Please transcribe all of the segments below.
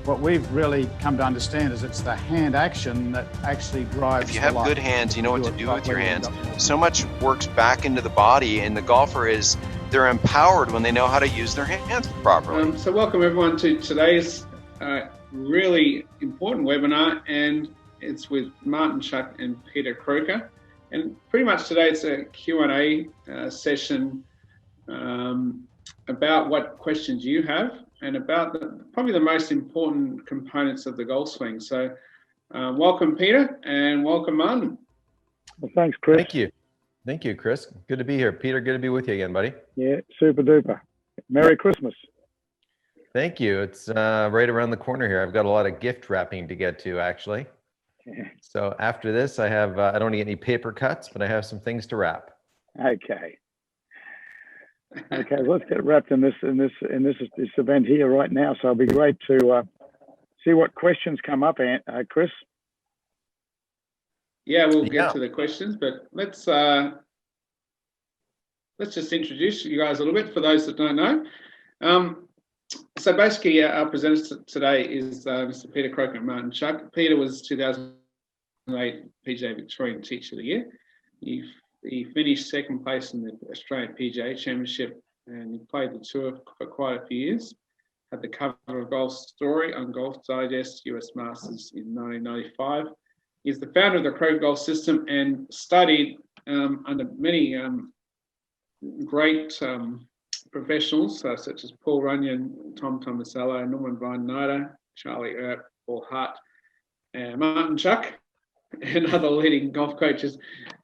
what we've really come to understand is it's the hand action that actually drives. If you have good hands, you know what to do with your hands. So much works back into the body, and the golfer they're empowered when they know how to use their hands properly. So welcome everyone to today's really important webinar, and it's with Martin Chuck and Peter Croker. And pretty much today it's a Q&A session about what questions you have and about probably the most important components of the Golfswing. So welcome Peter and welcome Martin. Well, thanks Chris. Thank you. Thank you, Chris. Good to be here. Peter, good to be with you again, buddy. Yeah, super duper. Merry Christmas. Thank you. It's right around the corner here. I've got a lot of gift wrapping to get to, actually. Yeah. So after this, I have, I don't get any paper cuts, but I have some things to wrap. Okay. Okay, let's get wrapped in this event here right now. So it'll be great to see what questions come up, Chris. Yeah, we'll get to the questions, but let's just introduce you guys a little bit for those that don't know. So basically, our presenters today is Mr. Peter Croker and Martin Chuck. Peter was 2008 PGA Victorian Teacher of the Year. He finished second place in the Australian PGA Championship, and he played the tour for quite a few years. Had the cover of Golf Story on Golf Digest US Masters in 1995. He's the founder of the Croker Golf System and studied under many great professionals such as Paul Runyon, Tom Tomasello, Norman Van Nader, Charlie Earp, Paul Hart, and Martin Chuck, and other leading golf coaches.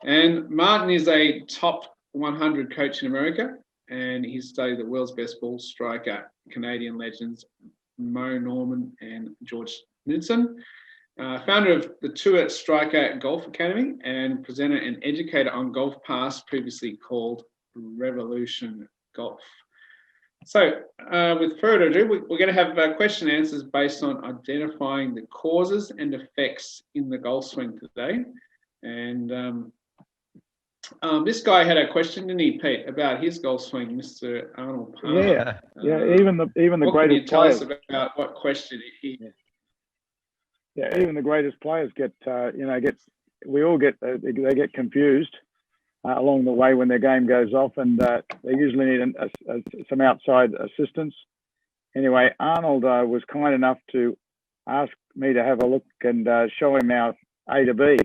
And Martin is a top 100 coach in America, and he's studied the world's best ball striker, Canadian legends Mo Norman and George Knudson. Founder of the Tour Striker Golf Academy and presenter and educator on Golf Pass, previously called Revolution Golf. So with further ado, we're going to have question and answers based on identifying the causes and effects in the golf swing today. And this guy had a question, didn't he, Pete, about his golf swing, Mr. Arnold Palmer. Yeah, even the greatest players. Tell us about what question he... Yeah, even the greatest players they get confused along the way when their game goes off, and they usually need some outside assistance. Anyway, Arnold was kind enough to ask me to have a look and show him our A to B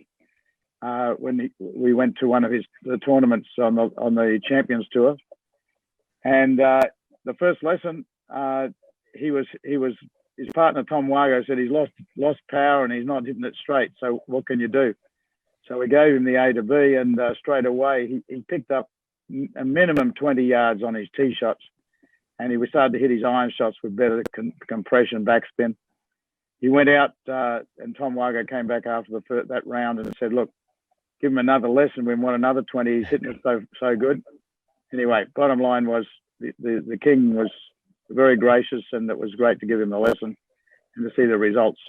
when we went to one of the tournaments on the Champions Tour. And the first lesson, his partner Tom Wago said he's lost power and he's not hitting it straight. So what can you do? So we gave him the A to B, and straight away he picked up a minimum 20 yards on his tee shots, and he started to hit his iron shots with better compression backspin. He went out, and Tom Wago came back after that round and said, "Look, give him another lesson. We want another 20. He's hitting it so good." Anyway, bottom line was the king was very gracious, and it was great to give him the lesson and to see the results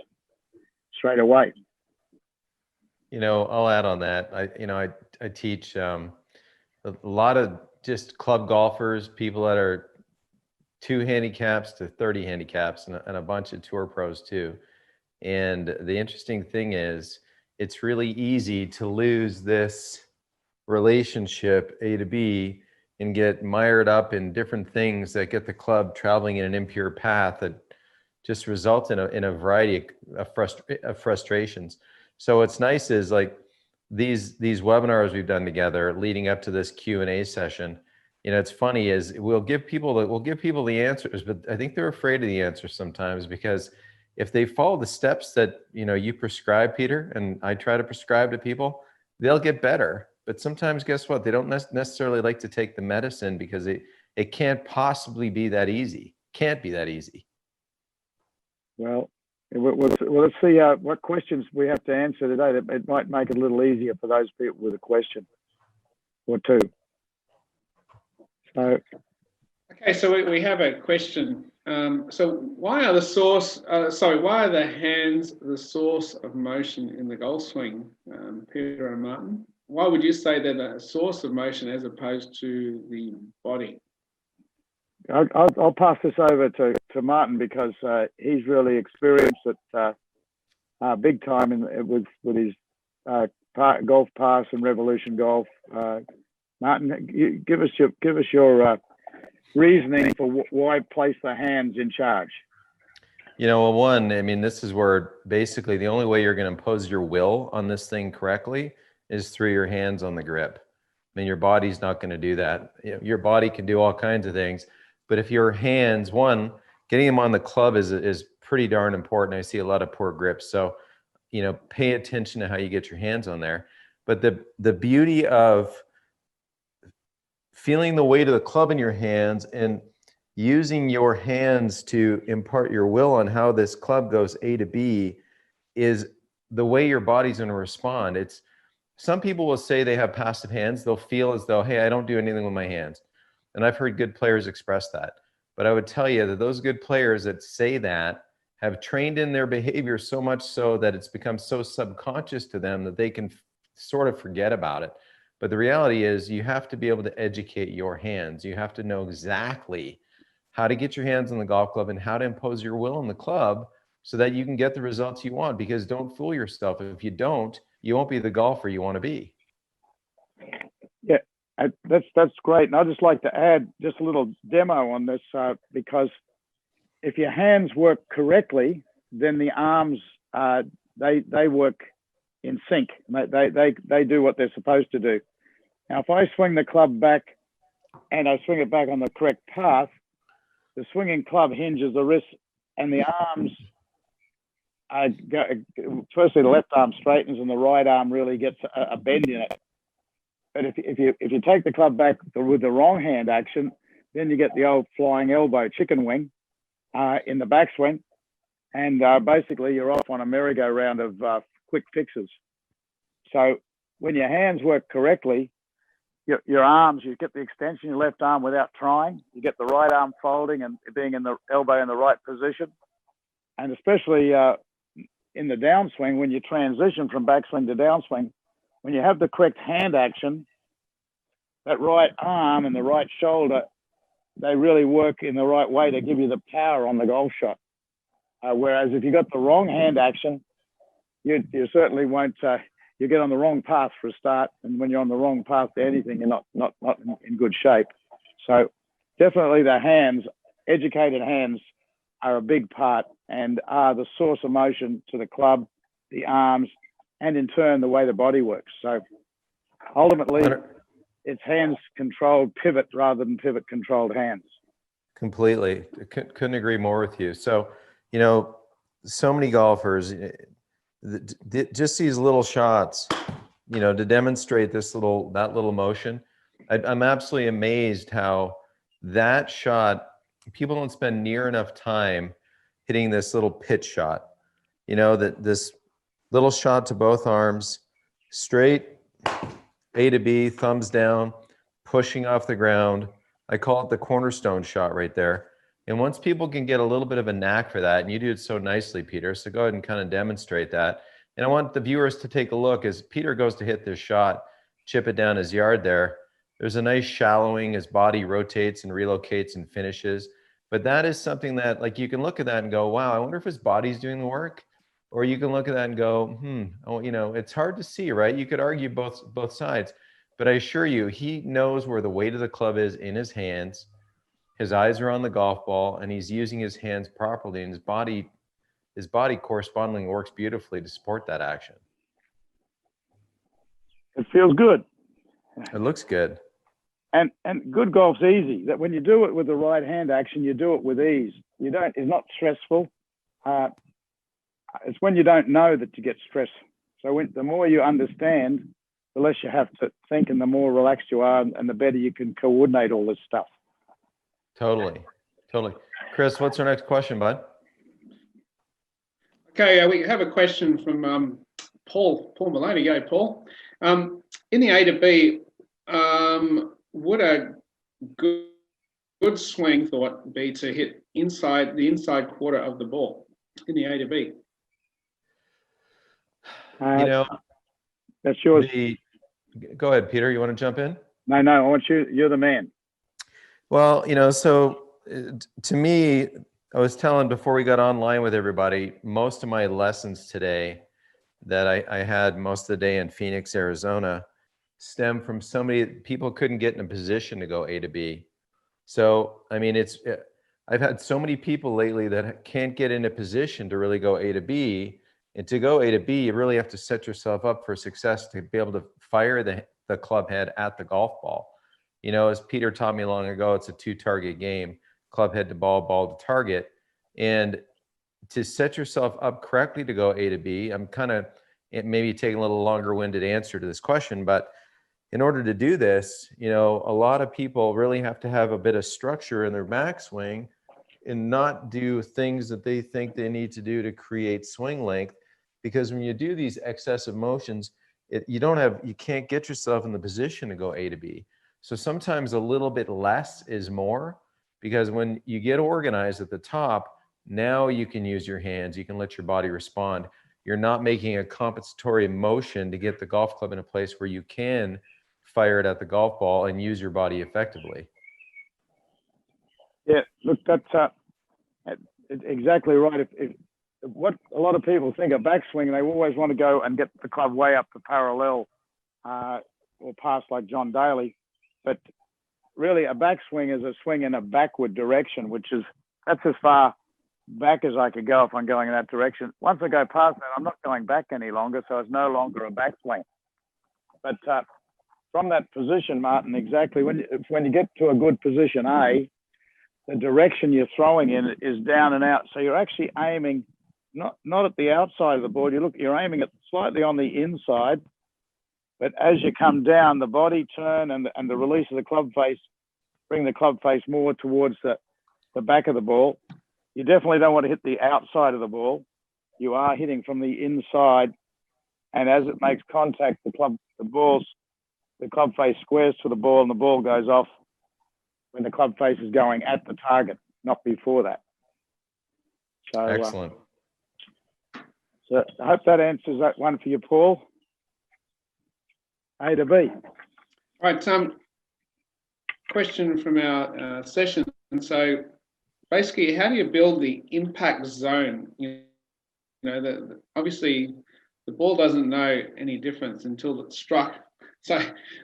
straight away. You know, I'll add on that. I teach a lot of just club golfers, people that are 2 handicaps to 30 handicaps, and a bunch of tour pros too. And the interesting thing is, it's really easy to lose this relationship A to B and get mired up in different things that get the club traveling in an impure path that just result in a variety of frustrations. So what's nice is like these webinars we've done together leading up to this Q&A session. You know, it's funny is we'll give people the answers, but I think they're afraid of the answers sometimes, because if they follow the steps that you prescribe, Peter, and I try to prescribe to people, they'll get better. But sometimes, guess what? They don't necessarily like to take the medicine because it can't possibly be that easy. Can't be that easy. Well, let's see what questions we have to answer today. That it might make it a little easier for those people with a question or two. So, okay, so we have a question. So why are the hands the source of motion in the golf swing, Peter and Martin? Why would you say they're the source of motion as opposed to the body? I'll pass this over to to Martin because he's really experienced it big time with his Golf Pass and Revolution Golf. Martin, give us your reasoning for why place the hands in charge. You know, well, one, I mean, this is where basically the only way you're going to impose your will on this thing correctly is through your hands on the grip. I mean, your body's not going to do that. You know, your body can do all kinds of things, but if your hands, one, getting them on the club is pretty darn important. I see a lot of poor grips. So, you know, pay attention to how you get your hands on there. But the beauty of feeling the weight of the club in your hands and using your hands to impart your will on how this club goes A to B is the way your body's going to respond. It's, some people will say they have passive hands. They'll feel as though, hey, I don't do anything with my hands. And I've heard good players express that. But I would tell you that those good players that say that have trained in their behavior so much so that it's become so subconscious to them that they can sort of forget about it. But the reality is you have to be able to educate your hands. You have to know exactly how to get your hands on the golf club and how to impose your will on the club so that you can get the results you want. Because don't fool yourself. If you don't, you won't be the golfer you want to be. Yeah, that's great. And I'd just like to add just a little demo on this because if your hands work correctly, then the arms, they work in sync. They do what they're supposed to do. Now, if I swing the club back and I swing it back on the correct path, the swinging club hinges the wrist and the arms, firstly, the left arm straightens and the right arm really gets a bend in it. But if you take the club back with the wrong hand action, then you get the old flying elbow chicken wing in the backswing. And basically, you're off on a merry-go-round of quick fixes. So when your hands work correctly, your arms, you get the extension, your left arm without trying. You get the right arm folding and being in the elbow in the right position. And especially in the downswing, when you transition from backswing to downswing, when you have the correct hand action, that right arm and the right shoulder, they really work in the right way to give you the power on the golf shot. Whereas if you got the wrong hand action, you certainly won't. You get on the wrong path for a start, and when you're on the wrong path to anything, you're not in good shape. So definitely the hands, educated hands, are a big part and are the source of motion to the club, the arms, and in turn the way the body works. So ultimately, it's hands controlled pivot rather than pivot controlled hands. Completely. Couldn't agree more with you. So, you know, so many golfers, just these little shots, you know, to demonstrate that little motion. I'm absolutely amazed how that shot, people don't spend near enough time hitting this little pitch shot. You know, this little shot to both arms, straight A to B, thumbs down, pushing off the ground. I call it the cornerstone shot right there. And once people can get a little bit of a knack for that, and you do it so nicely, Peter, so go ahead and kind of demonstrate that. And I want the viewers to take a look as Peter goes to hit this shot, chip it down his yard there. There's a nice shallowing, his body rotates and relocates and finishes. But that is something that, like, you can look at that and go, wow, I wonder if his body's doing the work. Or you can look at that and go, oh, you know, it's hard to see, right? You could argue both sides. But I assure you, he knows where the weight of the club is in his hands. His eyes are on the golf ball, and he's using his hands properly, and his body correspondingly works beautifully to support that action. It feels good. It looks good. And good golf's easy. That when you do it with the right hand action, you do it with ease. It's not stressful. It's when you don't know that you get stressed. So the more you understand, the less you have to think, and the more relaxed you are, and the better you can coordinate all this stuff. Totally. Chris, what's our next question, bud? Okay, we have a question from Paul Maloney. Go, Paul. In the A to B, would a good swing thought be to hit the inside quarter of the ball in the A to B? You know, that's yours. Go ahead, Peter. You want to jump in? No, I want you. You're the man. Well, you know, so to me, I was telling before we got online with everybody, most of my lessons today that I had most of the day in Phoenix, Arizona, stem from people couldn't get in a position to go A to B. So, I mean, I've had so many people lately that can't get in a position to really go A to B. And to go A to B, you really have to set yourself up for success to be able to fire the club head at the golf ball. You know, as Peter taught me long ago, it's a 2-target game, club head to ball, ball to target. And to set yourself up correctly to go A to B, I'm kind of maybe taking a little longer winded answer to this question, but in order to do this, you know, a lot of people really have to have a bit of structure in their backswing and not do things that they think they need to do to create swing length. Because when you do these excessive motions, you can't get yourself in the position to go A to B. So sometimes a little bit less is more, because when you get organized at the top, now you can use your hands, you can let your body respond. You're not making a compensatory motion to get the golf club in a place where you can fire it at the golf ball and use your body effectively. Yeah, look, that's exactly right. If what a lot of people think of backswing, they always want to go and get the club way up to parallel or pass like John Daly. But really, a backswing is a swing in a backward direction, that's as far back as I could go if I'm going in that direction. Once I go past that, I'm not going back any longer, so it's no longer a backswing. But from that position, Martin, exactly when you get to a good position A, the direction you're throwing in is down and out. So you're actually aiming not at the outside of the board. You're aiming at slightly on the inside. But as you come down, the body turn and the release of the club face bring the club face more towards the back of the ball. You definitely don't want to hit the outside of the ball. You are hitting from the inside, and as it makes contact, the club face squares to the ball, and the ball goes off when the club face is going at the target, not before that. So, excellent. So I hope that answers that one for you, Paul. A to B. All right. Question from our session. So, basically, how do you build the impact zone? You know, obviously the ball doesn't know any difference until it's struck. So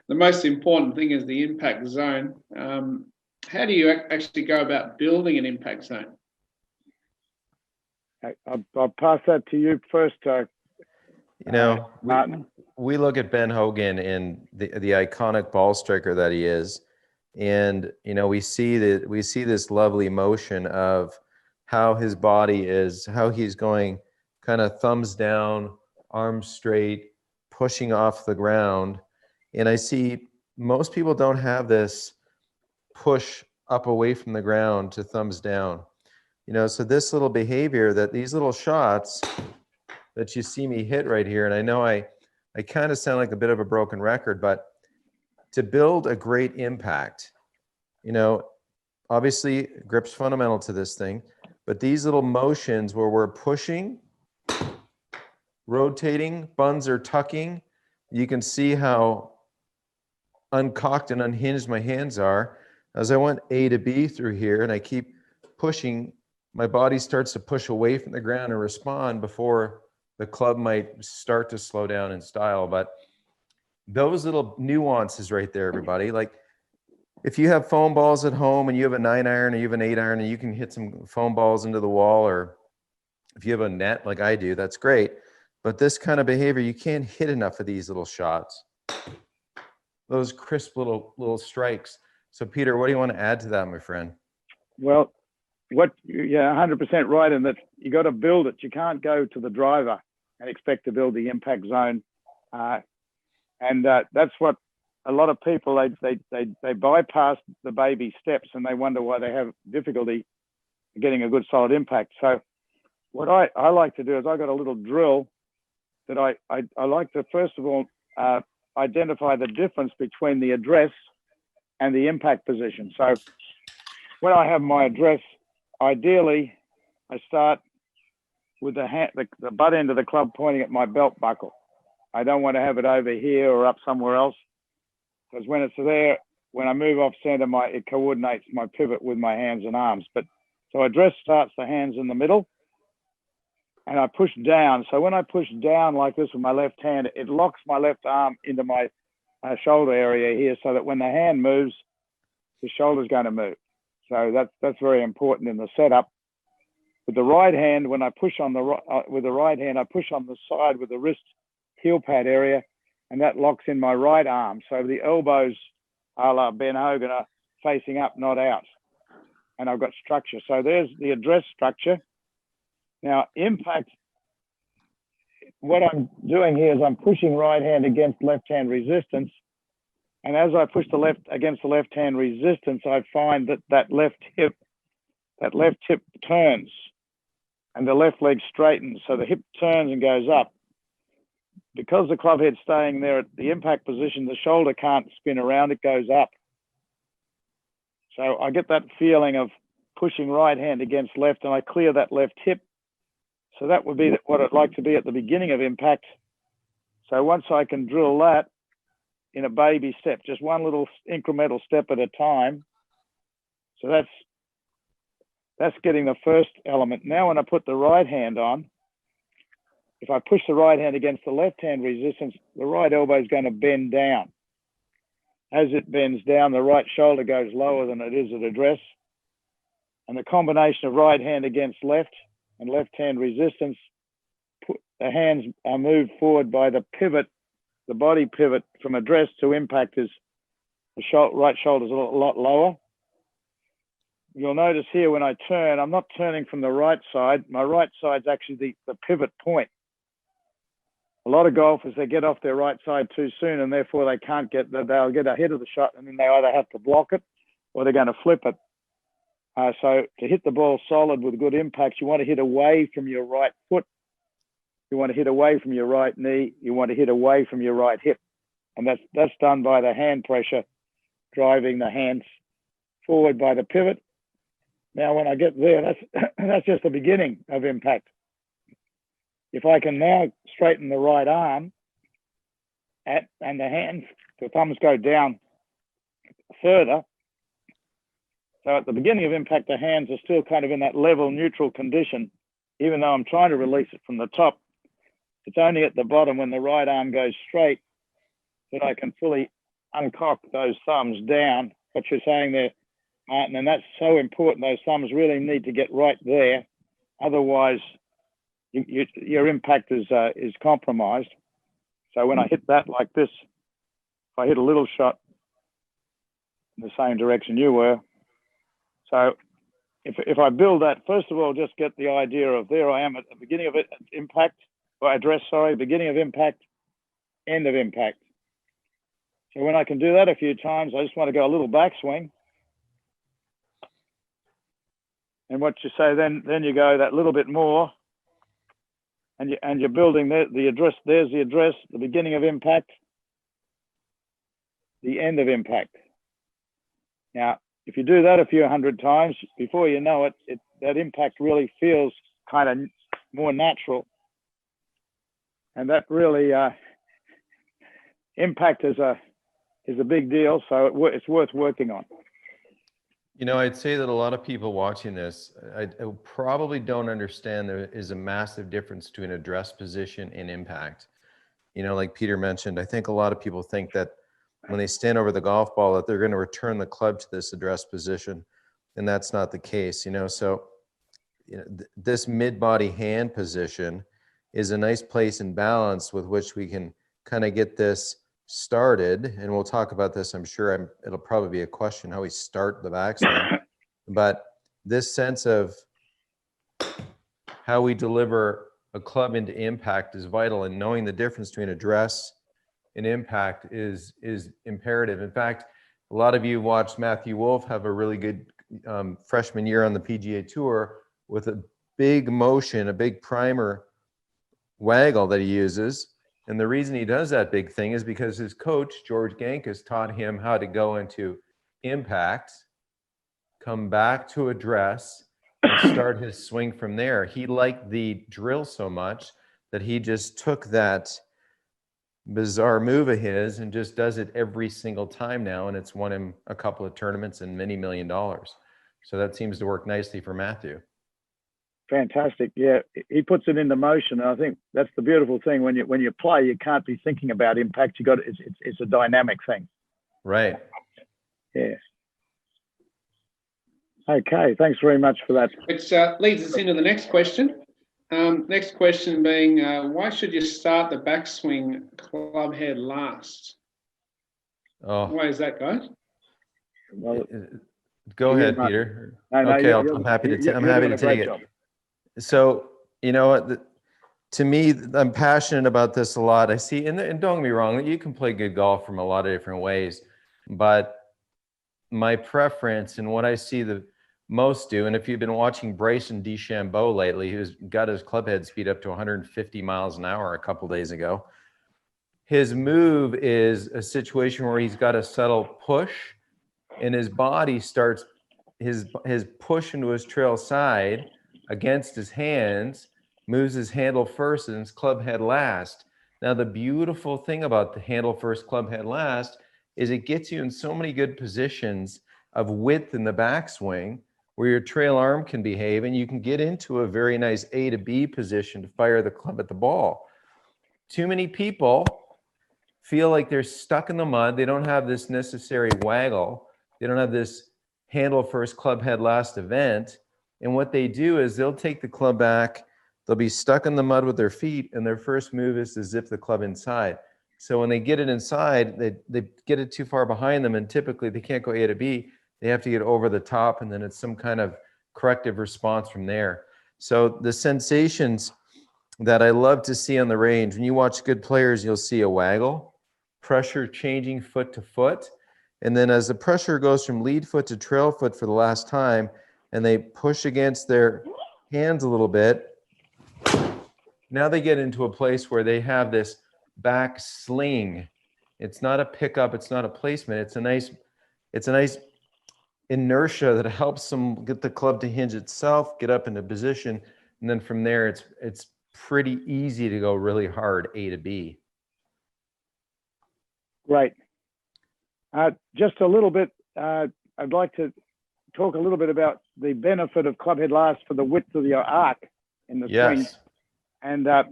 the most important thing is the impact zone. How do you actually go about building an impact zone? I'll pass that to you first, Martin. We look at Ben Hogan and the iconic ball striker that he is. And, you know, we see this lovely motion of how his body is, how he's going kind of thumbs down, arms straight, pushing off the ground. And I see most people don't have this push up away from the ground to thumbs down. You know, so this little behavior, these little shots that you see me hit right here, and I know I kind of sound like a bit of a broken record, but to build a great impact, you know, obviously grip's fundamental to this thing, but these little motions where we're pushing, rotating, buns are tucking, you can see how uncocked and unhinged my hands are. As I went A to B through here and I keep pushing, my body starts to push away from the ground and respond before the club might start to slow down in style. But those little nuances right there, everybody, like if you have foam balls at home and you have a 9-iron or you have an 8-iron and you can hit some foam balls into the wall, or if you have a net like I do, that's great. But this kind of behavior, you can't hit enough of these little shots, those crisp little strikes. So Peter, what do you want to add to that, my friend? Well, 100% right in that you got to build it. You can't go to the driver and expect to build the impact zone. And that's what a lot of people, they bypass the baby steps and they wonder why they have difficulty getting a good solid impact. So what I like to do is I got a little drill that I like to, first of all, identify the difference between the address and the impact position. So when I have my address, ideally, I start with the butt end of the club pointing at my belt buckle. I don't want to have it over here or up somewhere else, because when it's there, when I move off center, it coordinates my pivot with my hands and arms. But So address starts the hands in the middle, and I push down. So when I push down like this with my left hand, it locks my left arm into my shoulder area here, so that when the hand moves, the shoulder's going to move. So that's very important in the setup. With the right hand, when I push on with the right hand, I push on the side with the wrist heel pad area, and that locks in my right arm. So the elbows, a la Ben Hogan, are facing up, not out. And I've got structure. So there's the address structure. Now, impact, what I'm doing here is I'm pushing right hand against left hand resistance. And as I push the left against the left hand resistance, I find that left hip turns and the left leg straightens. So the hip turns and goes up. Because the club head's staying there at the impact position, the shoulder can't spin around, it goes up. So I get that feeling of pushing right hand against left, and I clear that left hip. So that would be what I'd like to be at the beginning of impact. So once I can drill that in a baby step, just one little incremental step at a time. So that's getting the first element. Now when I put the right hand on, if I push the right hand against the left hand resistance, the right elbow is going to bend down. As it bends down, the right shoulder goes lower than it is at address. And the combination of right hand against left and left hand resistance, the hands are moved forward by the pivot, the body pivot from address to impact is the right shoulder is a lot lower. You'll notice here when I turn, I'm not turning from the right side. My right side's actually the pivot point. A lot of golfers, they get off their right side too soon, and therefore they'll get ahead of the shot, and then they either have to block it or they're going to flip it. So to hit the ball solid with good impacts, you want to hit away from your right foot. You want to hit away from your right knee. You want to hit away from your right hip. And that's done by the hand pressure, driving the hands forward by the pivot. Now, when I get there, that's just the beginning of impact. If I can now straighten the right arm and the hands, the thumbs go down further. So at the beginning of impact, the hands are still kind of in that level neutral condition. Even though I'm trying to release it from the top, it's only at the bottom when the right arm goes straight that I can fully uncock those thumbs down. What you're saying there, Martin, and that's so important. Those thumbs really need to get right there. Otherwise, your impact is compromised. So when I hit that like this, if I hit a little shot in the same direction you were, so if I build that, first of all, just get the idea of there I am at the beginning of it, impact, or address, sorry, beginning of impact, end of impact. So when I can do that a few times, I just want to go a little backswing. And what you say, then you go that little bit more, and you're building the address. There's the address, the beginning of impact, the end of impact. Now, if you do that a few hundred times, before you know it, that impact really feels kind of more natural. And that really, impact is a big deal, so it's worth working on. You know, I'd say that a lot of people watching this, I probably don't understand there is a massive difference between address position and impact. You know, like Peter mentioned, I think a lot of people think that when they stand over the golf ball that they're going to return the club to this address position, and that's not the case. You know, so this mid-body hand position is a nice place in balance with which we can kind of get this started, and we'll talk about this, I'm sure. It'll probably be a question how we start the backswing, but this sense of how we deliver a club into impact is vital, and knowing the difference between address and impact is imperative. In fact, a lot of you watched Matthew Wolff have a really good freshman year on the PGA Tour with a big motion, a big primer waggle that he uses. And the reason he does that big thing is because his coach, George Gankus, taught him how to go into impact, come back to address, and start his swing from there. He liked the drill so much that he just took that bizarre move of his and just does it every single time now. And it's won him a couple of tournaments and many $1 million. So that seems to work nicely for Matthew. Fantastic. Yeah, he puts it into motion. And I think that's the beautiful thing. When you play, you can't be thinking about impact. It's a dynamic thing. Right. Yeah. Okay. Thanks very much for that. Which leads us into the next question. Next question being, why should you start the backswing club head last? Oh, Why is that, guys? Well, go ahead, not- Peter. No, Okay, I'm happy to I'm happy to take it. So, you know what, to me, I'm passionate about this a lot. I see, and don't get me wrong, you can play good golf from a lot of different ways, but my preference and what I see the most do, and if you've been watching Bryson DeChambeau lately, who's got his club head speed up to 150 miles an hour a couple days ago, his move is a situation where he's got a subtle push and his body starts his push into his trail side against his hands, moves his handle first and his club head last. Now, the beautiful thing about the handle first, club head last is it gets you in so many good positions of width in the backswing where your trail arm can behave and you can get into a very nice A to B position to fire the club at the ball. Too many people feel like they're stuck in the mud. They don't have this necessary waggle. They don't have this handle first, club head last event. And what they do is they'll take the club back, they'll be stuck in the mud with their feet, and their first move is to zip the club inside. So when they get it inside, they get it too far behind them, and typically they can't go A to B. They have to get over the top, and then it's some kind of corrective response from there. So the sensations that I love to see on the range, when you watch good players, you'll see a waggle, pressure changing foot to foot. And then as the pressure goes from lead foot to trail foot for the last time, and they push against their hands a little bit, now they get into a place where they have this back sling. It's not a pickup, it's not a placement. It's a nice inertia that helps them get the club to hinge itself, get up into position, and then from there it's pretty easy to go really hard A to B. Great. Just a little bit, I'd like to talk a little bit about the benefit of club head last for the width of your arc in the swing. And I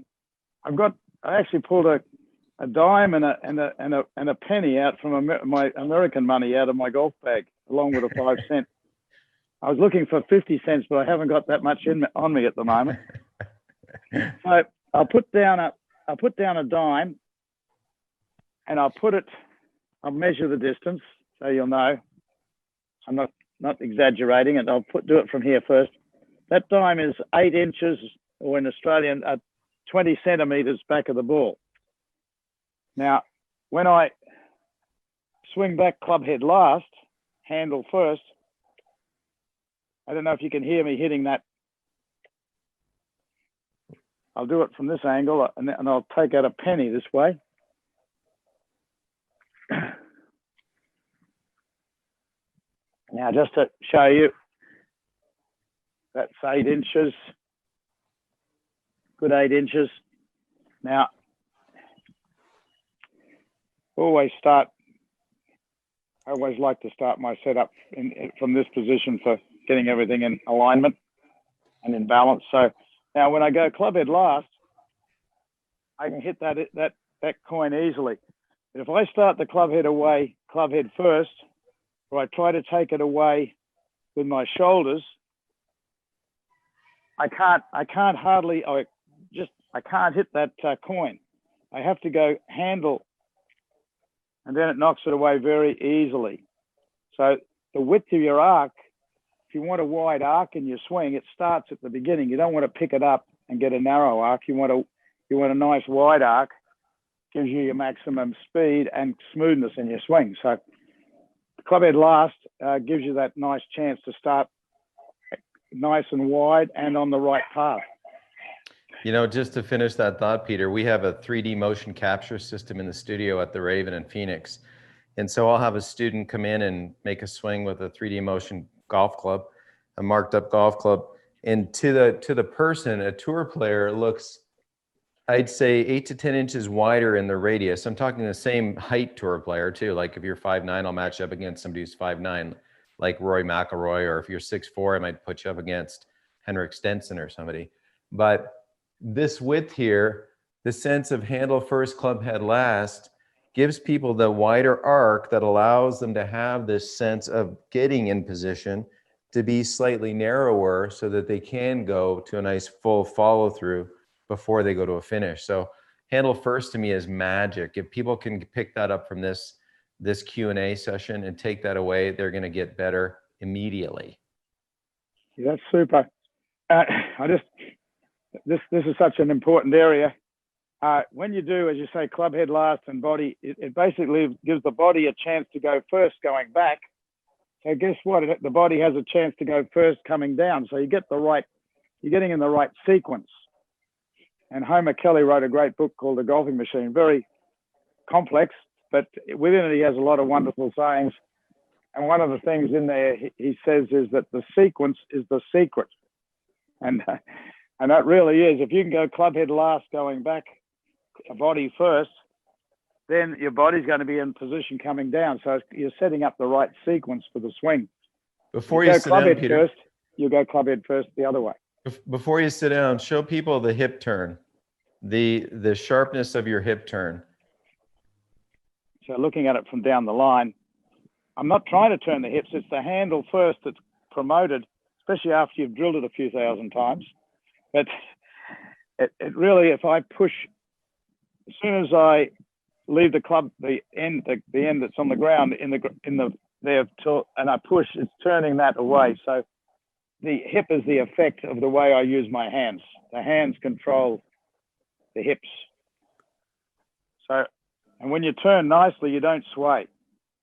actually pulled a dime and a penny out from my American money out of my golf bag, along with a 5 cent. I was looking for 50 cents, but I haven't got that much on me at the moment. So I'll put down a dime, and I'll measure the distance so you'll know. I'm not exaggerating it. I'll do it from here first. That dime is 8 inches, or in Australian, 20 centimeters back of the ball. Now, when I swing back club head last, handle first, I don't know if you can hear me hitting that. I'll do it from this angle, and I'll take out a penny this way. Now, just to show you, that's 8 inches, good 8 inches. Now, I always like to start my setup from this position for getting everything in alignment and in balance. So now when I go club head last, I can hit that coin easily. But if I start the club head away, club head first, or I try to take it away with my shoulders, I can't hit that coin. I have to go handle, and then it knocks it away very easily. So the width of your arc, if you want a wide arc in your swing, it starts at the beginning. You don't want to pick it up and get a narrow arc. You want a nice wide arc, gives you your maximum speed and smoothness in your swing. So club head last gives you that nice chance to start nice and wide and on the right path. You know, just to finish that thought, Peter, we have a 3D motion capture system in the studio at the Raven in Phoenix. And so I'll have a student come in and make a swing with a 3D motion golf club, a marked up golf club. And to the person, a tour player, looks, I'd say 8 to 10 inches wider in the radius. I'm talking the same height tour player too. Like if you're 5'9", I'll match up against somebody who's 5'9". like Roy McIlroy, or if you're 6'4", I might put you up against Henrik Stenson or somebody. But this width here, the sense of handle first, club head last, gives people the wider arc that allows them to have this sense of getting in position to be slightly narrower so that they can go to a nice full follow through before they go to a finish. So handle first to me is magic. If people can pick that up from this Q&A session and take that away, they're going to get better immediately. Yeah, that's super. This is such an important area. When you do, as you say, club head last and body, it basically gives the body a chance to go first going back. So guess what? The body has a chance to go first coming down. So you get you're getting in the right sequence. And Homer Kelly wrote a great book called The Golfing Machine, very complex, but within it he has a lot of wonderful sayings. And one of the things in there he says is that the sequence is the secret. And that really is. If you can go club head last going back, a body first, then your body's going to be in position coming down. So you're setting up the right sequence for the swing. Before you sit down, Peter, first, you go club head first the other way. Before you sit down, show people the hip turn, the sharpness of your hip turn. So looking at it from down the line, I'm not trying to turn the hips. It's the handle first that's promoted, especially after you've drilled it a few thousand times. But it really, if I push, as soon as I leave the club, the end that's on the ground and I push, it's turning that away. So the hip is the effect of the way I use my hands. The hands control the hips. So, and when you turn nicely, you don't sway.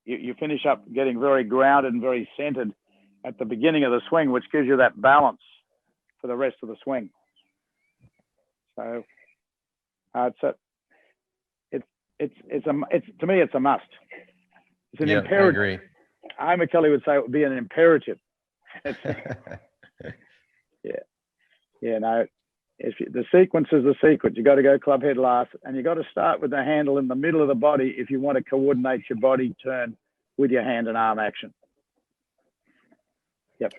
You finish up getting very grounded and very centered at the beginning of the swing, which gives you that balance for the rest of the swing. So to me, it's a must. It's an imperative. I agree. Homer Kelly would say it would be an imperative. No. The sequence is the sequence. You got to go club head last, and you got to start with the handle in the middle of the body if you want to coordinate your body turn with your hand and arm action. Yep.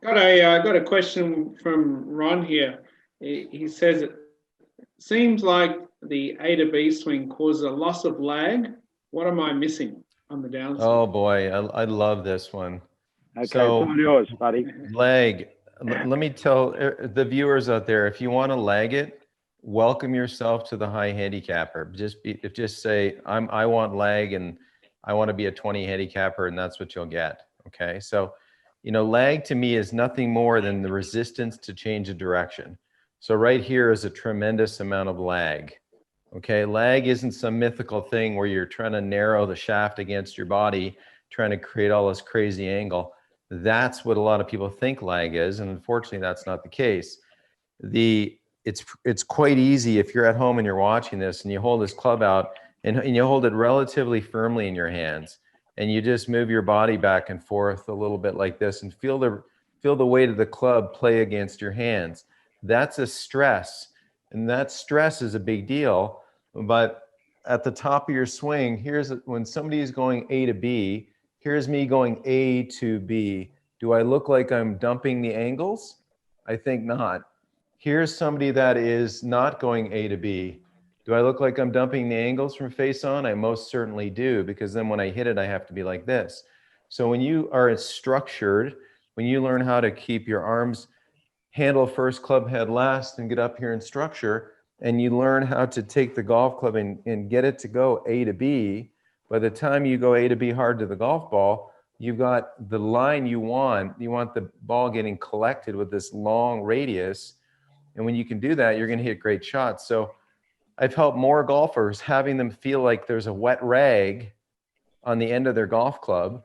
Got a question from Ron here. He says it seems like the A to B swing causes a loss of lag. What am I missing on the downswing? Oh boy, I love this one. Okay, so, it's all yours, buddy. Lag. Let me tell the viewers out there, if you want to lag it, welcome yourself to the high handicapper. Just say I want lag and I want to be a 20 handicapper, and that's what you'll get. Okay, so lag to me is nothing more than the resistance to change of direction. So right here is a tremendous amount of lag. Okay, lag isn't some mythical thing where you're trying to narrow the shaft against your body, trying to create all this crazy angle. That's what a lot of people think lag is, and unfortunately that's not the case. It's quite easy if you're at home and you're watching this and you hold this club out and you hold it relatively firmly in your hands and you just move your body back and forth a little bit like this and feel the weight of the club play against your hands. That's a stress, and that stress is a big deal. But at the top of your swing, when somebody is going A to B, here's me going A to B. Do I look like I'm dumping the angles? I think not. Here's somebody that is not going A to B. Do I look like I'm dumping the angles from face on? I most certainly do, because then when I hit it, I have to be like this. So when you are structured, when you learn how to keep your arms handle first, club head last, and get up here in structure, and you learn how to take the golf club and get it to go A to B, by the time you go A to B hard to the golf ball, you've got the line you want. You want the ball getting collected with this long radius. And when you can do that, you're going to hit great shots. So I've helped more golfers, having them feel like there's a wet rag on the end of their golf club.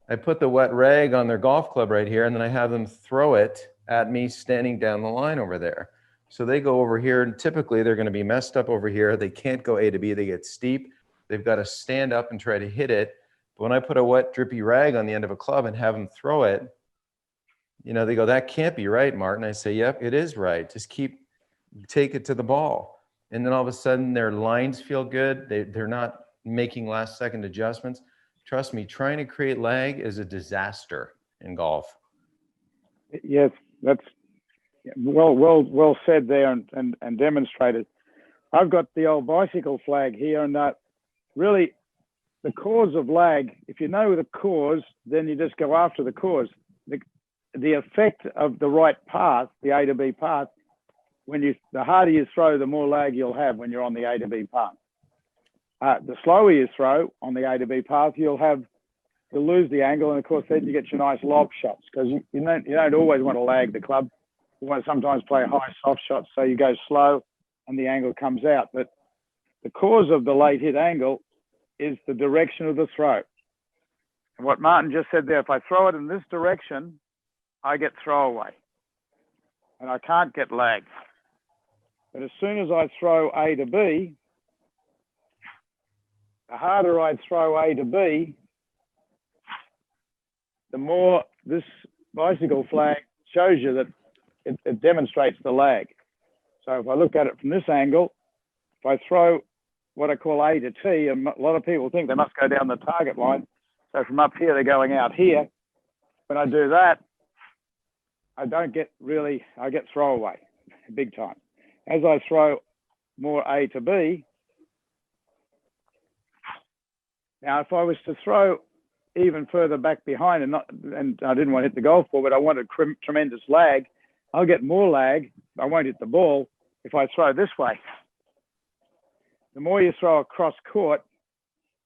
I put the wet rag on their golf club right here, and then I have them throw it at me standing down the line over there. So they go over here, and typically they're going to be messed up over here. They can't go A to B. They get steep. They've got to stand up and try to hit it. But when I put a wet, drippy rag on the end of a club and have them throw it, they go, that can't be right, Martin. I say, yep, it is right. Just take it to the ball. And then all of a sudden their lines feel good. They're not making last second adjustments. trust me, trying to create lag is a disaster in golf. Yes, that's well said there and demonstrated. I've got the old bicycle flag here, and really the cause of lag, if you know the cause, then you just go after the cause. The effect of the right path, the A to B path, the harder you throw, the more lag you'll have when you're on the A to B path. The slower you throw on the A to B path, you'll lose the angle, and of course then you get your nice lob shots, because you don't always want to lag the club. You want to sometimes play high soft shots, so you go slow and the angle comes out. But the cause of the late hit angle is the direction of the throw. And what Martin just said there, if I throw it in this direction, I get throwaway and I can't get lag. But as soon as I throw A to B, the harder I throw A to B, the more this bicycle flag shows you that it demonstrates the lag. So if I look at it from this angle, if I throw what I call A to T, and a lot of people think they must go down the target line. So from up here, they're going out here. When I do that, I get throwaway big time. As I throw more A to B, now if I was to throw even further back behind and I didn't want to hit the golf ball, but I wanted tremendous lag, I'll get more lag. I won't hit the ball if I throw this way. The more you throw across court,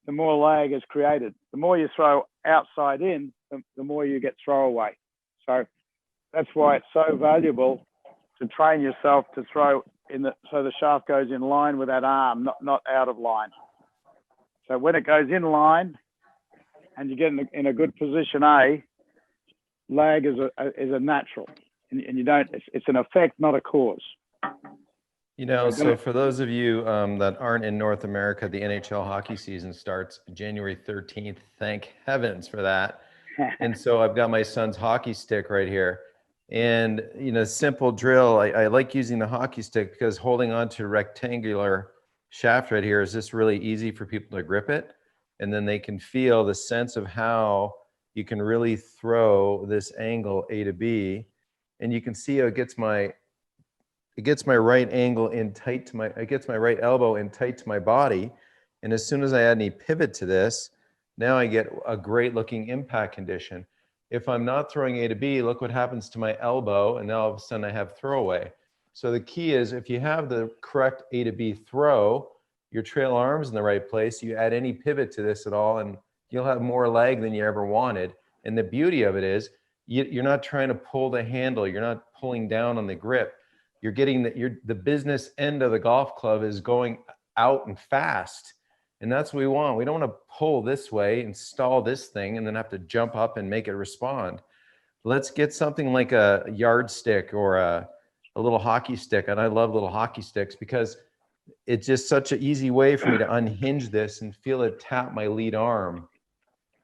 the more lag is created. The more you throw outside in, the more you get throwaway. So that's why it's so valuable to train yourself to throw so the shaft goes in line with that arm, not out of line. So when it goes in line and you get in a good position A, lag is a natural, and you don't. It's an effect, not a cause. You know, so for those of you that aren't in North America, the NHL hockey season starts January 13th. Thank heavens for that. And so I've got my son's hockey stick right here. And, you know, simple drill. I like using the hockey stick because holding on to a rectangular shaft right here is just really easy for people to grip it. And then they can feel the sense of how you can really throw this angle A to B. And you can see how it gets my right angle in tight to it gets my right elbow in tight to my body. And as soon as I add any pivot to this, now I get a great looking impact condition. If I'm not throwing A to B, look what happens to my elbow. And now all of a sudden I have throwaway. So the key is if you have the correct A to B throw, your trail arm's in the right place, you add any pivot to this at all, and you'll have more lag than you ever wanted. And the beauty of it is you're not trying to pull the handle. You're not pulling down on the grip. You're getting the business end of the golf club is going out and fast. And that's what we want. We don't want to pull this way, install this thing, and then have to jump up and make it respond. Let's get something like a yardstick or a little hockey stick. And I love little hockey sticks because it's just such an easy way for me to unhinge this and feel it tap my lead arm.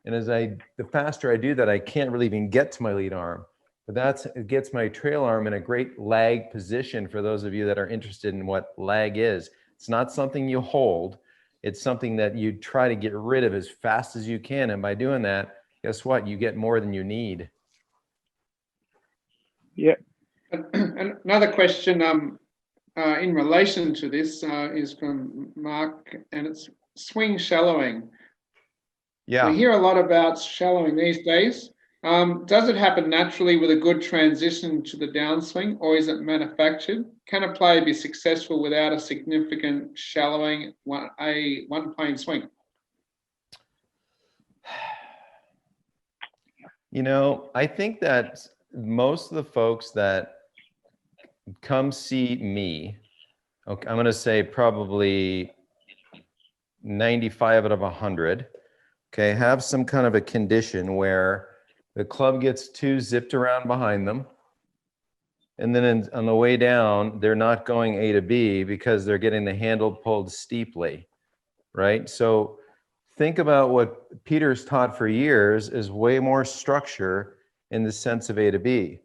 And the faster I do that, I can't really even get to my lead arm. But it gets my trail arm in a great lag position for those of you that are interested in what lag is. It's not something you hold. It's something that you try to get rid of as fast as you can. And by doing that, guess what? You get more than you need. Yeah. And another question in relation to this is from Mark, and it's swing shallowing. Yeah. We hear a lot about shallowing these days. Does it happen naturally with a good transition to the downswing, or is it manufactured? Can a player be successful without a significant shallowing, one plane swing? You know, I think that most of the folks that come see me, okay, I'm going to say probably 95 out of 100, okay, have some kind of a condition where the club gets too zipped around behind them. And then on the way down, they're not going A to B because they're getting the handle pulled steeply, right? So think about what Peter's taught for years is way more structure in the sense of A to B.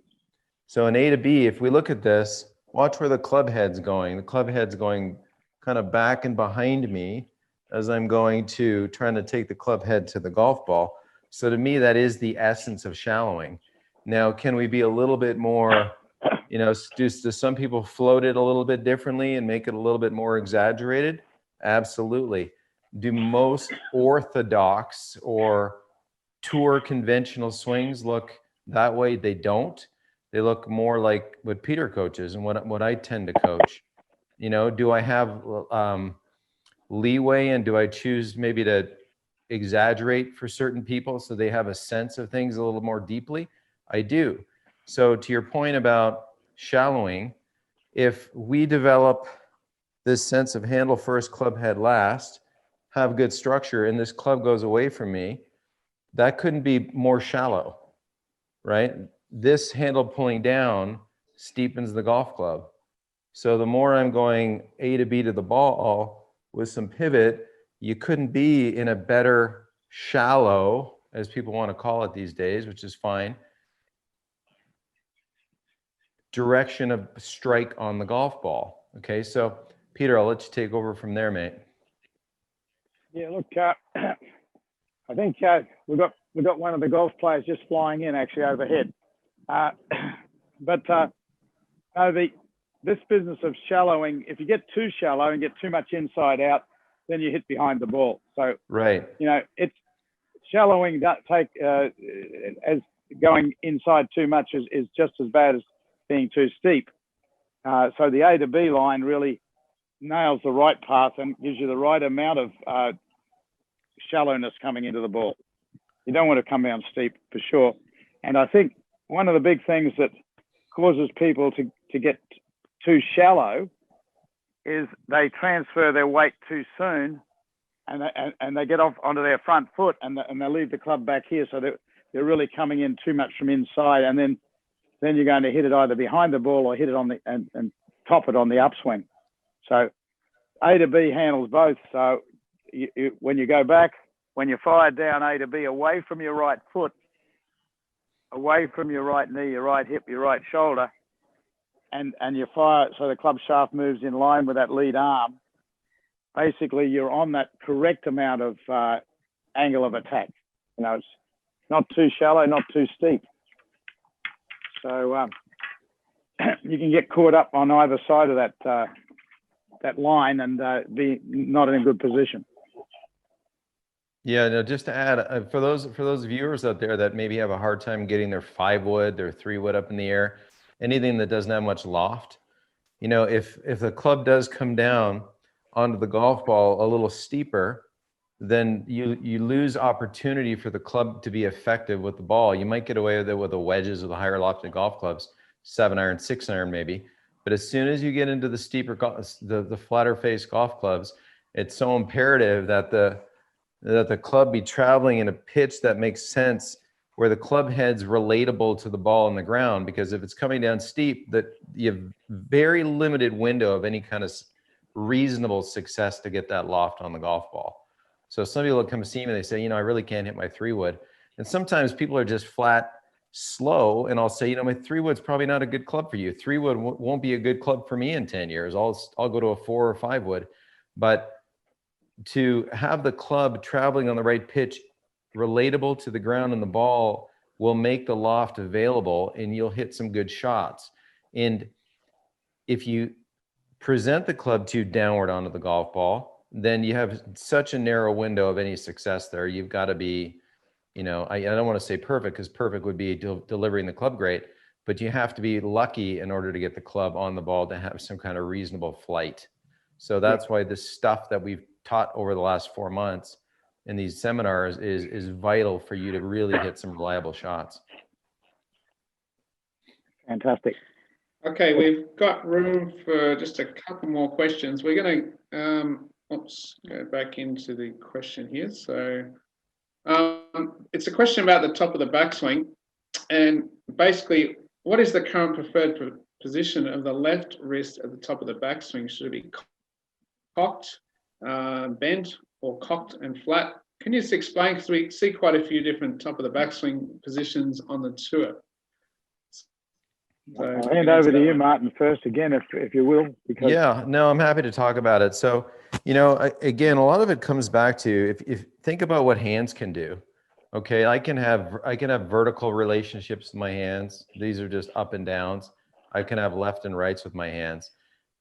So in A to B, if we look at this, watch where the club head's going. The club head's going kind of back and behind me. as I'm going to trying to take the club head to the golf ball. So to me, that is the essence of shallowing. Now, can we be a little bit more, you know, do some people float it a little bit differently and make it a little bit more exaggerated? Absolutely. Do most orthodox or tour conventional swings look that way? They don't. They look more like what Peter coaches and what I tend to coach. You know, do I have leeway, and do I choose maybe to exaggerate for certain people so they have a sense of things a little more deeply? I do. So to your point about shallowing, if we develop this sense of handle first, club head last, have good structure, and this club goes away from me, that couldn't be more shallow, right? This handle pulling down steepens the golf club. So the more I'm going A to B to the ball with some pivot, you couldn't be in a better shallow, as people want to call it these days, which is fine, direction of strike on the golf ball. Okay, so Peter, I'll let you take over from there, mate. Yeah, look, I think we've got one of the golf players just flying in actually overhead. This business of shallowing, if you get too shallow and get too much inside out, then you hit behind the ball. So right, you know, it's shallowing that take as going inside too much is just as bad as being too steep. So the A to B line really nails the right path and gives you the right amount of shallowness coming into the ball. You don't want to come down steep for sure. And I think one of the big things that causes people to get too shallow is they transfer their weight too soon, and they get off onto their front foot, and they leave the club back here, so they're really coming in too much from inside, and then you're going to hit it either behind the ball or hit it on the and top it on the upswing. So A to B handles both. So when you go back, when you fire down A to B away from your right foot, away from your right knee, your right hip, your right shoulder, and you fire so the club shaft moves in line with that lead arm, basically you're on that correct amount of angle of attack. You know, it's not too shallow, not too steep. So you can get caught up on either side of that line and be not in a good position. Yeah, no, just to add, for those viewers out there that maybe have a hard time getting their 5-wood, their 3-wood up in the air, anything that doesn't have much loft, you know, if the club does come down onto the golf ball a little steeper, then you lose opportunity for the club to be effective with the ball. You might get away with it with the wedges or the higher lofted golf clubs, 7-iron, 6-iron maybe. But as soon as you get into the steeper, the flatter face golf clubs, it's so imperative that the club be traveling in a pitch that makes sense, where the club head's relatable to the ball on the ground. Because if it's coming down steep, that you have very limited window of any kind of reasonable success to get that loft on the golf ball. So some people come see me, they say, you know, I really can't hit my 3-wood. And sometimes people are just flat slow, and I'll say, you know, my 3-wood's probably not a good club for you. 3-wood won't be a good club for me in 10 years. I'll go to a 4 or 5-wood. But to have the club traveling on the right pitch, relatable to the ground and the ball, will make the loft available, and you'll hit some good shots. And if you present the club too downward onto the golf ball, then you have such a narrow window of any success there. You've got to be, you know, I don't want to say perfect, because perfect would be delivering the club great, but you have to be lucky in order to get the club on the ball to have some kind of reasonable flight. So that's why this stuff that we've taught over the last 4 months in these seminars is vital for you to really hit some reliable shots. Fantastic. Okay, we've got room for just a couple more questions. We're going to go back into the question here. So it's a question about the top of the backswing, and basically, what is the current preferred position of the left wrist at the top of the backswing? Should it be cocked, bent, or cocked and flat? Can you just explain, because we see quite a few different top of the backswing positions on the tour. So I'll hand over to you, Martin, first again, if you will. Because Yeah, no, I'm happy to talk about it. So, you know, again, a lot of it comes back to if think about what hands can do. Okay, I can have vertical relationships with my hands. These are just up and downs. I can have left and rights with my hands.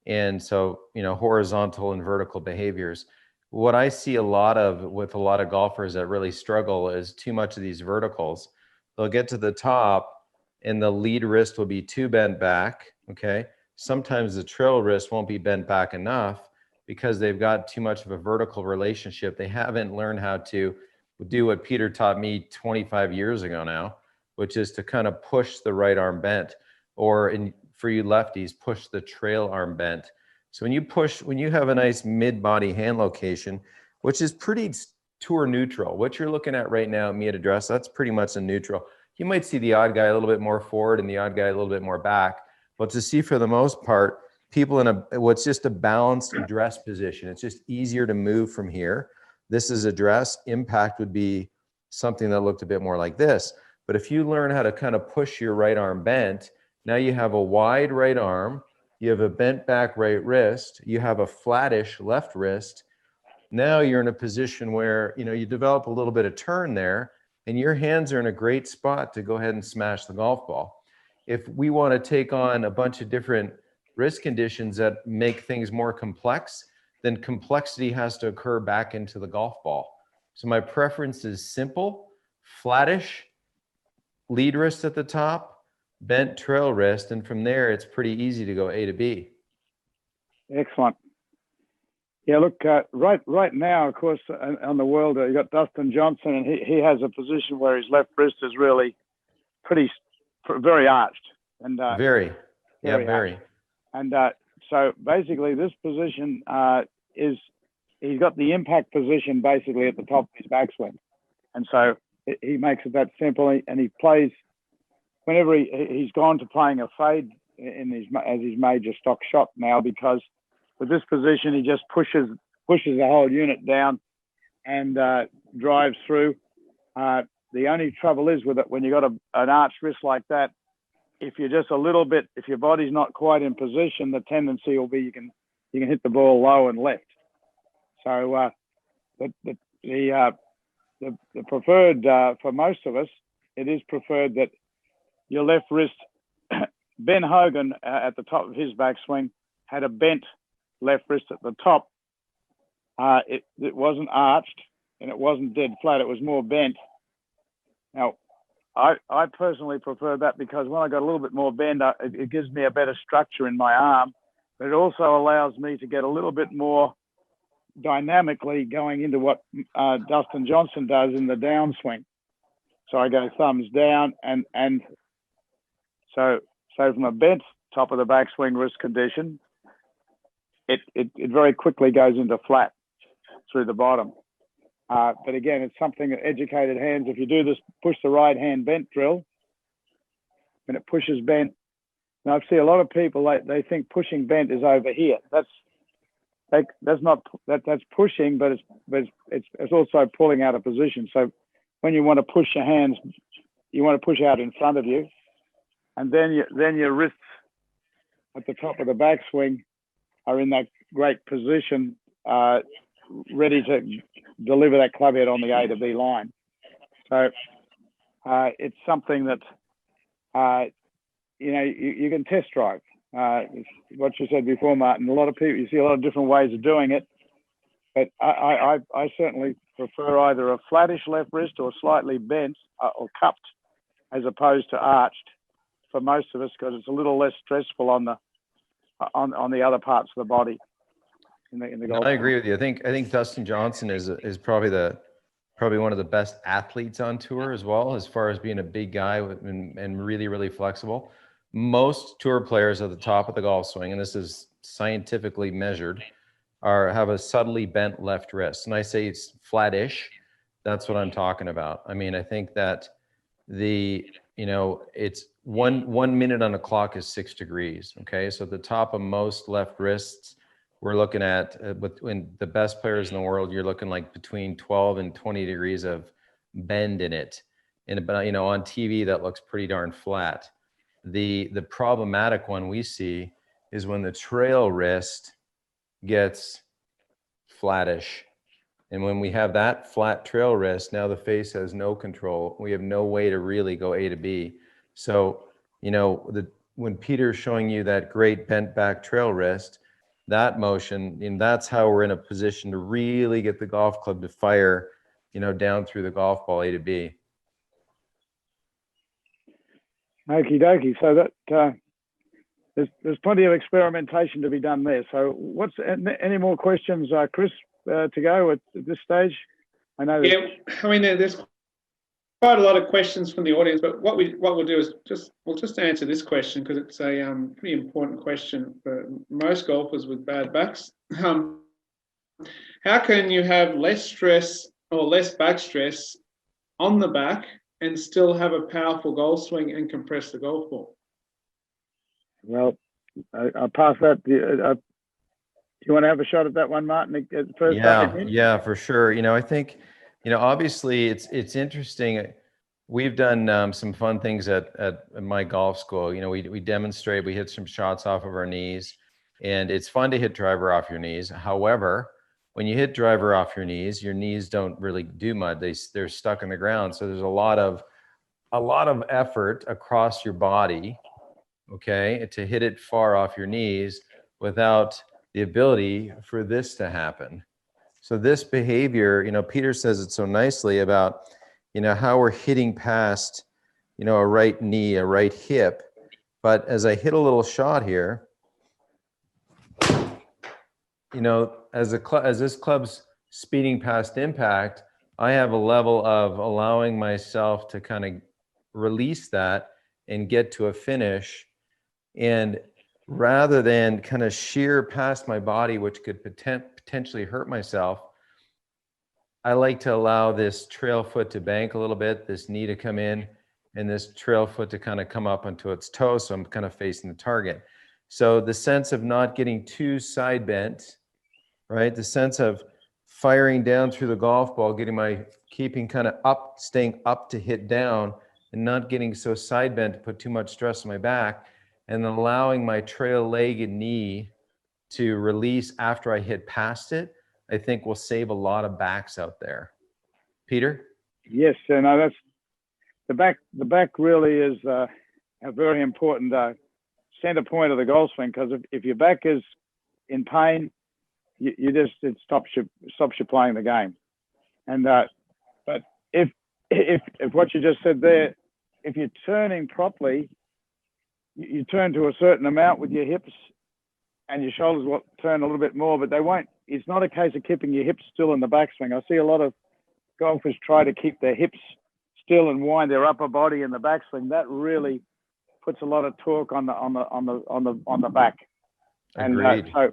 And so, you know, horizontal and vertical behaviors. What I see a lot of with a lot of golfers that really struggle is too much of these verticals. They'll get to the top and the lead wrist will be too bent back, okay? Sometimes the trail wrist won't be bent back enough because they've got too much of a vertical relationship. They haven't learned how to do what Peter taught me 25 years ago now, which is to kind of push the right arm bent, or for you lefties, push the trail arm bent. So when you have a nice mid-body hand location, which is pretty tour neutral, what you're looking at right now at me at address, that's pretty much a neutral. You might see the odd guy a little bit more forward and the odd guy a little bit more back, but to see for the most part, people in what's just a balanced address position. It's just easier to move from here. This is address. Impact would be something that looked a bit more like this. But if you learn how to kind of push your right arm bent, now you have a wide right arm, you have a bent back right wrist, you have a flattish left wrist. Now you're in a position where, you know, you develop a little bit of turn there, and your hands are in a great spot to go ahead and smash the golf ball. If we want to take on a bunch of different wrist conditions that make things more complex, then complexity has to occur back into the golf ball. So my preference is simple, flattish, lead wrist at the top, bent trail wrist, and from there it's pretty easy to go A to B. excellent. Yeah, look, right now, of course, on the world, you got Dustin Johnson, and he has a position where his left wrist is really very arched. And Very. arched. And so basically this position is, he's got the impact position basically at the top of his backswing. And so he makes it that simple, and he plays, whenever he's gone to playing a fade as his major stock shot now, because with this position, he just pushes the whole unit down and drives through. The only trouble is with it, when you've got an arched wrist like that, if you're just a little bit, if your body's not quite in position, the tendency will be you can hit the ball low and left. So the preferred for most of us, it is preferred that your left wrist. Ben Hogan at the top of his backswing had a bent left wrist at the top. It wasn't arched and it wasn't dead flat. It was more bent. Now, I personally prefer that because when I got a little bit more bend, it gives me a better structure in my arm, but it also allows me to get a little bit more dynamically going into what Dustin Johnson does in the downswing. So I go thumbs down, and so from a bent top of the backswing wrist condition, it very quickly goes into flat through the bottom. But again, it's something that educated hands, if you do this, push the right hand bent drill, when it pushes bent. Now I see a lot of people, they think pushing bent is over here. That's pushing, but it's also pulling out of position. So when you want to push your hands, you want to push out in front of you, and then your wrists at the top of the backswing are in that great position, ready to deliver that club head on the A to B line. So it's something that you can test drive. What you said before, Martin. A lot of people, you see a lot of different ways of doing it, but I certainly prefer either a flattish left wrist or slightly bent or cupped, as opposed to arched for most of us, because it's a little less stressful on the other parts of the body. In the golf. I agree with you. I think Dustin Johnson is probably one of the best athletes on tour as well, as far as being a big guy and really, really flexible. Most tour players at the top of the golf swing, and this is scientifically measured, have a subtly bent left wrist. And I say it's flattish. That's what I'm talking about. I mean, I think that it's one minute on the clock is 6 degrees. Okay. So at the top of most left wrists, we're looking at, when the best players in the world, you're looking like between 12 and 20 degrees of bend in it. But on TV, that looks pretty darn flat. The problematic one we see is when the trail wrist gets flattish. And when we have that flat trail wrist, now the face has no control. We have no way to really go A to B. So, you know, when Peter's showing you that great bent back trail wrist, that motion, and that's how we're in a position to really get the golf club to fire, you know, down through the golf ball A to B. Okie dokie. So that there's plenty of experimentation to be done there. So what's any more questions, Chris, to go at this stage? I know. Yeah, I mean, there's quite a lot of questions from the audience, but what we'll do is we'll just answer this question because it's a pretty important question for most golfers with bad backs. How can you have less stress or less back stress on the back and still have a powerful golf swing and compress the golf ball? Well, I'll pass that. Do you want to have a shot at that one, Martin? First yeah, for sure. You know, I think, you know, obviously it's interesting. We've done some fun things at my golf school. You know, we demonstrate, we hit some shots off of our knees, and it's fun to hit driver off your knees. However, when you hit driver off your knees don't really do much. They're stuck in the ground. So there's a lot of effort across your body, okay, to hit it far off your knees without the ability for this to happen. So this behavior, you know, Peter says it so nicely about, you know, how we're hitting past, you know, a right knee, a right hip. But as I hit a little shot here, you know, as this club's speeding past impact, I have a level of allowing myself to kind of release that and get to a finish. And rather than kind of shear past my body, which could potentially hurt myself, I like to allow this trail foot to bank a little bit, this knee to come in, and this trail foot to kind of come up onto its toe. So I'm kind of facing the target. So the sense of not getting too side bent, right? The sense of firing down through the golf ball, keeping kind of up, staying up to hit down, and not getting so side bent to put too much stress on my back, and then allowing my trail leg and knee to release after I hit past it, I think will save a lot of backs out there. Peter? Yes, and that's the back. The back really is a very important center point of the golf swing, because if your back is in pain, it stops you playing the game. And but if what you just said there, if you're turning properly, you turn to a certain amount with your hips, and your shoulders will turn a little bit more, but they won't. It's not a case of keeping your hips still in the backswing. I see a lot of golfers try to keep their hips still and wind their upper body in the backswing. That really puts a lot of torque on the back. Agreed. And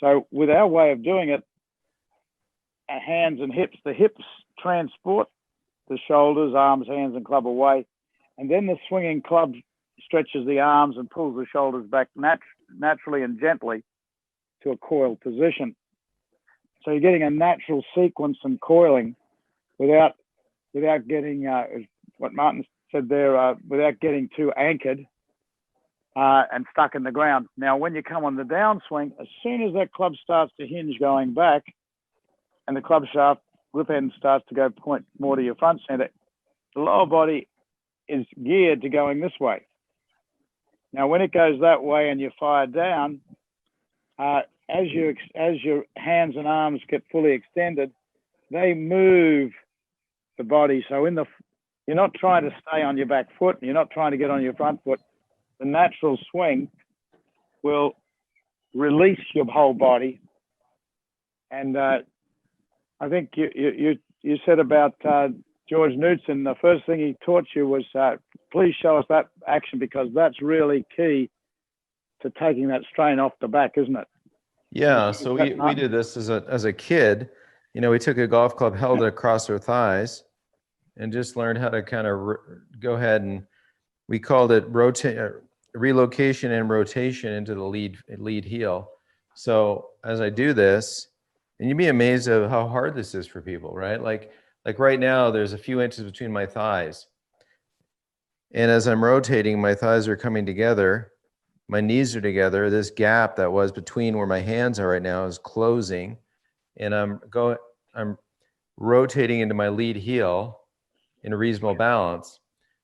so with our way of doing it, our hands and hips, the hips transport the shoulders, arms, hands, and club away, and then the swinging club stretches the arms and pulls the shoulders back naturally and gently to a coiled position. So you're getting a natural sequence and coiling without getting what Martin said there, without getting too anchored and stuck in the ground. Now, when you come on the downswing, as soon as that club starts to hinge going back and the club shaft grip end starts to go point more to your front center, the lower body is geared to going this way. Now, when it goes that way and you fire down, as your hands and arms get fully extended, they move the body. So you're not trying to stay on your back foot. You're not trying to get on your front foot. The natural swing will release your whole body. And I think you said about George Knudsen, the first thing he taught you was please show us that action, because that's really key to taking that strain off the back, isn't it? Yeah, so we did this as a kid. You know, we took a golf club, held it across our thighs, and just learned how to kind of go ahead, and we called it relocation and rotation into the lead heel. So as I do this, and you'd be amazed at how hard this is for people, right? Like right now, there's a few inches between my thighs. And as I'm rotating, my thighs are coming together, my knees are together. This gap that was between where my hands are right now is closing, and I'm rotating into my lead heel in a reasonable balance.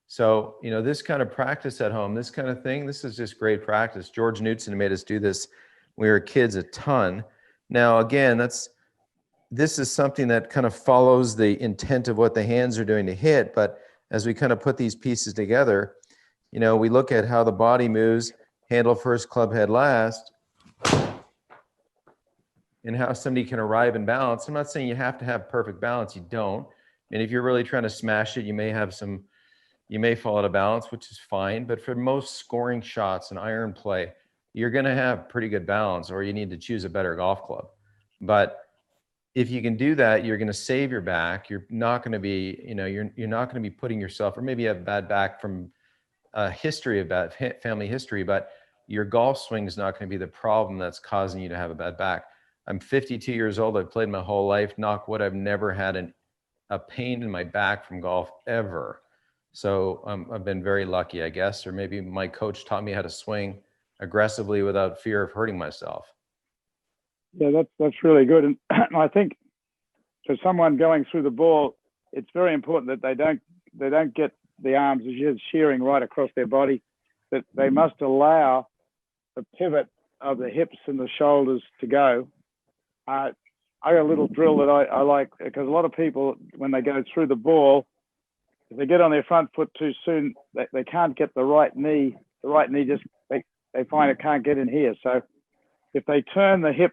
So, you know, this kind of practice at home, this kind of thing, this is just great practice. George Knudsen made us do this when we were kids a ton. Now, again, this is something that kind of follows the intent of what the hands are doing to hit. But as we kind of put these pieces together, you know, we look at how the body moves, handle first, club head last, and how somebody can arrive in balance. I'm not saying you have to have perfect balance. You don't. And if you're really trying to smash it, you may fall out of balance, which is fine. But for most scoring shots and iron play, you're going to have pretty good balance, or you need to choose a better golf club. But if you can do that, you're going to save your back. You're not going to be, you know, you're not going to be putting yourself, or maybe you have bad back from a history of bad family history, but your golf swing is not going to be the problem that's causing you to have a bad back. I'm 52 years old. I've played my whole life. Knock wood, I've never had a pain in my back from golf ever. So I've been very lucky, I guess, or maybe my coach taught me how to swing aggressively without fear of hurting myself. Yeah, that's really good. And I think for someone going through the ball, it's very important that they don't get the arms as just shearing right across their body, that they must allow the pivot of the hips and the shoulders to go. I got a little drill that I like, because a lot of people, when they go through the ball, if they get on their front foot too soon, they can't get the right knee. The right knee just, they find it can't get in here. So if they turn the hip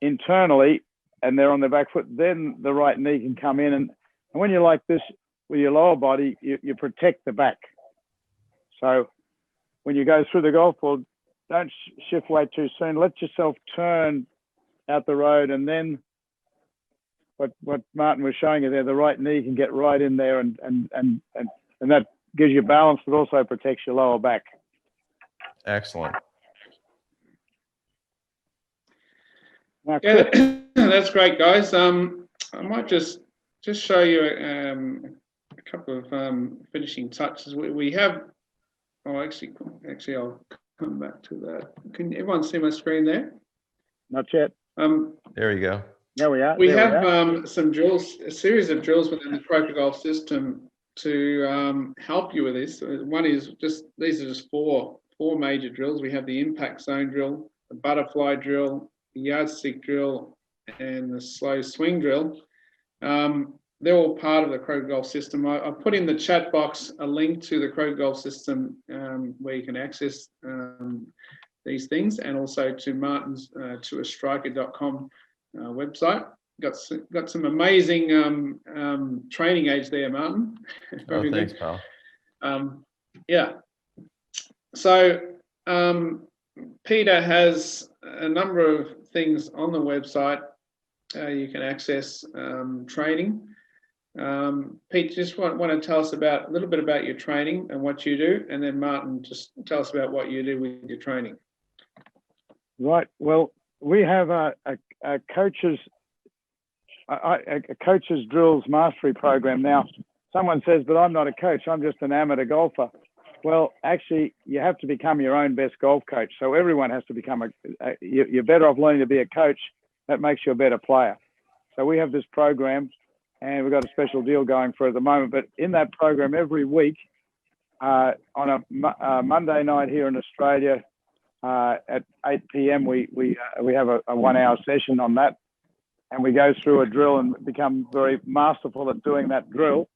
internally and they're on their back foot, then the right knee can come in. And when you're like this with your lower body, you protect the back. So when you go through the golf ball, don't shift way too soon. Let yourself turn out the road, and then what Martin was showing you there, the right knee can get right in there, and that gives you balance, but also protects your lower back. Excellent. Now, Yeah, that's great, guys. I might just show you a couple of finishing touches. We have. Oh, actually, I'll come back to that. Can everyone see my screen there? Not yet. There you go. There we are. We have some drills, a series of drills within the Croker Golf system to help you with this. One is these are just four major drills. We have the impact zone drill, the butterfly drill, the yardstick drill, and the slow swing drill. They're all part of the Croker Golf system. I put in the chat box a link to the Croker Golf system where you can access these things, and also to Martin's to a striker.com website. Got some amazing training aids there, Martin. Oh, thanks, pal. Yeah. So Peter has a number of things on the website. You can access training. Pete, just want to tell us a little bit about your training and what you do, and then Martin, just tell us about what you do with your training. Right. Well, we have a coach's drills mastery program. Now, someone says, but I'm not a coach, I'm just an amateur golfer. Well, actually, you have to become your own best golf coach. So everyone has to become you're better off learning to be a coach. That makes you a better player. So we have this program, and we've got a special deal going for it at the moment. But in that program, every week, on a Monday night here in Australia, at 8 p.m., we have a 1 hour session on that, and we go through a drill and become very masterful at doing that drill,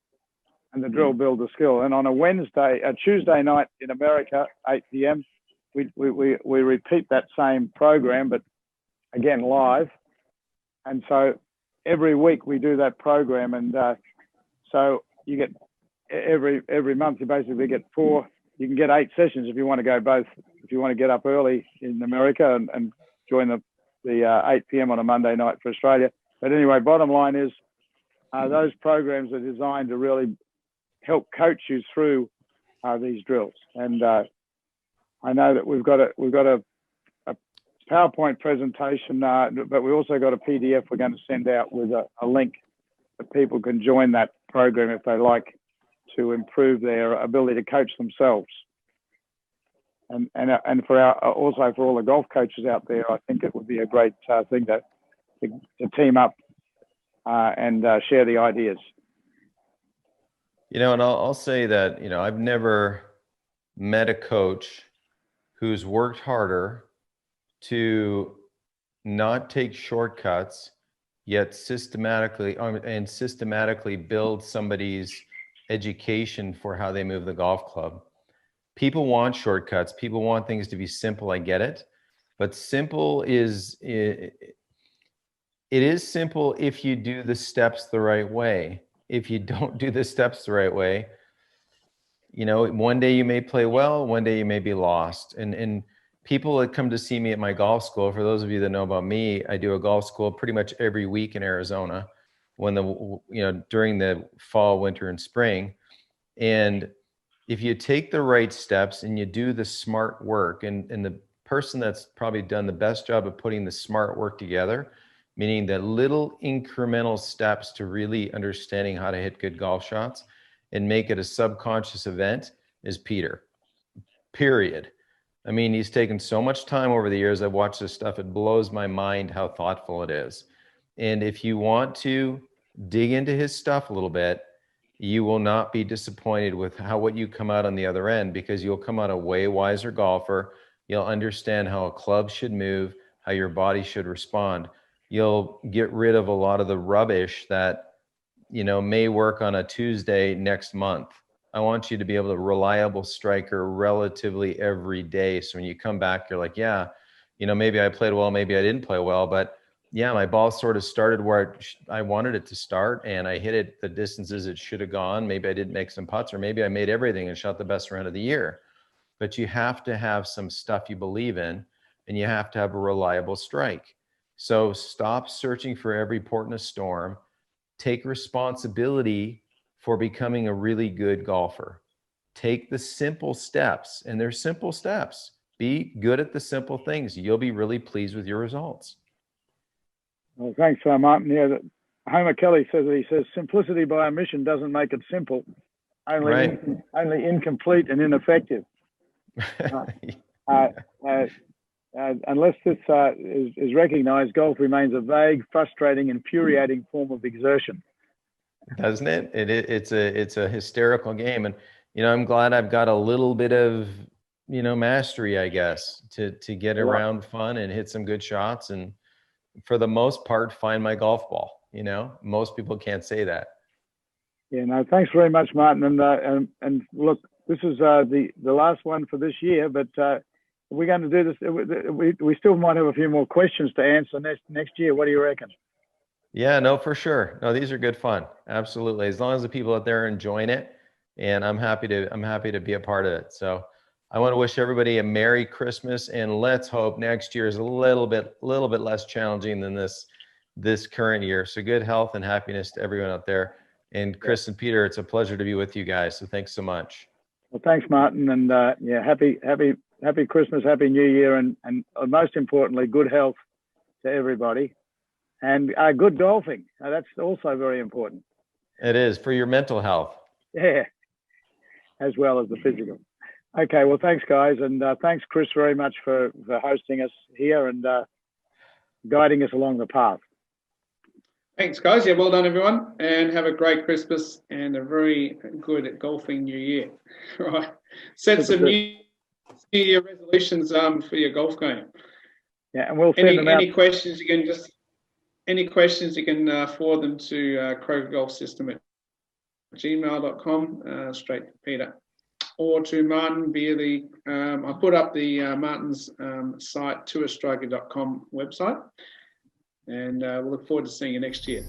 and the drill builds a skill. And on a Tuesday night in America, 8 p.m., we repeat that same program, but again live. And so every week we do that program, and so you get every month you basically get 4. You can get 8 sessions if you want to go both. If you want to get up early in America and join the 8 p.m. on a Monday night for Australia. But anyway, bottom line is those programs are designed to really help coach you through these drills. And I know that we've got a PowerPoint presentation, but we also got a PDF we're going to send out with a link that people can join that program if they like. to improve their ability to coach themselves. And for also for all the golf coaches out there, I think it would be a great thing to team up and share the ideas. You know, and I'll say that, you know, I've never met a coach who's worked harder to not take shortcuts, yet systematically build somebody's education for how they move the golf club. People want shortcuts. People want things to be simple. I get it. But simple it is simple if you do the steps the right way. If you don't do the steps the right way, you know, one day you may play well, one day you may be lost. And people that come to see me at my golf school, for those of you that know about me, I do a golf school pretty much every week in Arizona during the fall, winter, and spring. And if you take the right steps and you do the smart work, and the person that's probably done the best job of putting the smart work together, meaning the little incremental steps to really understanding how to hit good golf shots and make it a subconscious event, is Peter, period. I mean, he's taken so much time over the years. I've watched this stuff. It blows my mind how thoughtful it is. And if you want to dig into his stuff a little bit, you will not be disappointed with what you come out on the other end, because you'll come out a way wiser golfer. You'll understand how a club should move, how your body should respond. You'll get rid of a lot of the rubbish that, you know, may work on a Tuesday next month. I want you to be able to reliable striker relatively every day. So when you come back, you're like, yeah, you know, maybe I played well, maybe I didn't play well, but yeah, my ball sort of started where I wanted it to start, and I hit it the distances it should have gone. Maybe I didn't make some putts, or maybe I made everything and shot the best round of the year. But you have to have some stuff you believe in, and you have to have a reliable strike. So stop searching for every port in a storm. Take responsibility for becoming a really good golfer. Take the simple steps, and they're simple steps. Be good at the simple things. You'll be really pleased with your results. Well, thanks, Martin. Yeah, Homer Kelly says simplicity by omission doesn't make it simple. Only incomplete and ineffective. Unless this is recognized, golf remains a vague, frustrating, infuriating form of exertion. Doesn't it? It's a hysterical game. And, you know, I'm glad I've got a little bit of, you know, mastery, I guess, to get around fun and hit some good shots. And for the most part, find my golf ball. You know, most people can't say that. Yeah, no, thanks very much, Martin. And look, this is the last one for this year, but we're going to do this. We still might have a few more questions to answer next year. What do you reckon? Yeah, no, for sure. No, these are good fun. Absolutely. As long as the people out there are enjoying it, and I'm happy to be a part of it. So I want to wish everybody a Merry Christmas, and let's hope next year is a little bit less challenging than this current year. So good health and happiness to everyone out there. And Chris and Peter, it's a pleasure to be with you guys. So thanks so much. Well, thanks, Martin, and yeah, happy Christmas, happy New Year, and most importantly, good health to everybody, and good golfing. That's also very important. It is, for your mental health. Yeah, as well as the physical. Okay, well, thanks, guys, and thanks, Chris, very much for hosting us here and guiding us along the path. Thanks, guys. Yeah, well done, everyone, and have a great Christmas and a very good golfing New Year. Right, set some New Year resolutions for your golf game. Yeah, and we'll send them out. Any questions you can forward them to Croker Golf System at gmail.com, straight to Peter, or to Martin via the I put up the Martin's site, tourstriker.com website. And we'll look forward to seeing you next year.